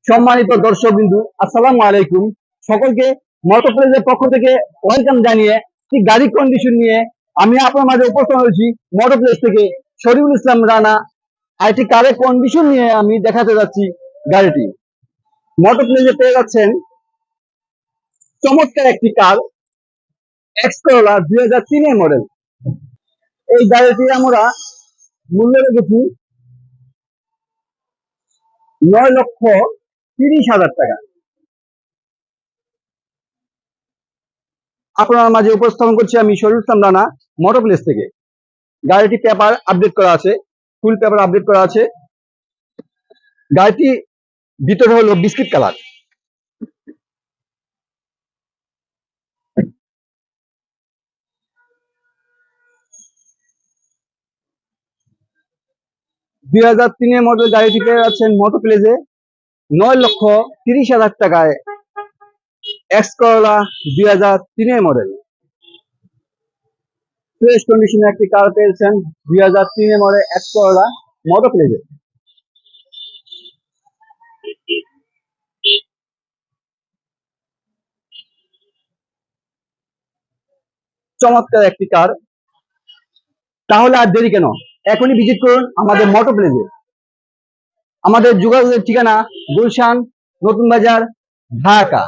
সম্মানিত দর্শক বিন্দু, আসসালামু আলাইকুম। সকলকে মোটর প্লেজের পক্ষ থেকে ওয়েলকাম জানিয়ে একটি গাড়ি কন্ডিশন নিয়ে আমি আপনার মাঝে উপস্থিত হয়েছি। মোটর প্লেজ থেকে শরীফুল ইসলাম রানা। আইটি কারের কন্ডিশন নিয়ে আমি দেখাতে যাচ্ছি গাড়িটি। মোটর প্লেজে পেয়ে যাচ্ছেন চমৎকার একটি কার, এক্স করোলা 2003 মডেল। এই গাড়িটি আমরা মূল্য রেখেছি 9,30,000 টাকা। আপনার মাঝে উপস্থাপন করছি আমি শরীফুল ইসলাম রানা, মোটর প্লেস থেকে। গাড়িটি পেপার আপডেট করা আছে, ফুল পেপার আপডেট করা আছে। গাড়িটি ভিতরে হলো বিস্কিট কালার। মডেল গাড়িটি পেয়ে যাচ্ছেন মোটর প্লেসে 9,30,000 টাকায়। এক্স করোলা 2003 মডেল, ফ্রেশ কন্ডিশনে একটি কার পেয়েছেন 2003 মডেল এক্স করোলা মোটর প্লেসে। চমৎকার একটি কার। তাহলে আর দেরি কেন, এখনই ভিজিট করুন আমাদের মোটর প্লেসে। আমাদের যোগাযোগের ঠিকানা গুলশান, নতুন বাজার, ঢাকা।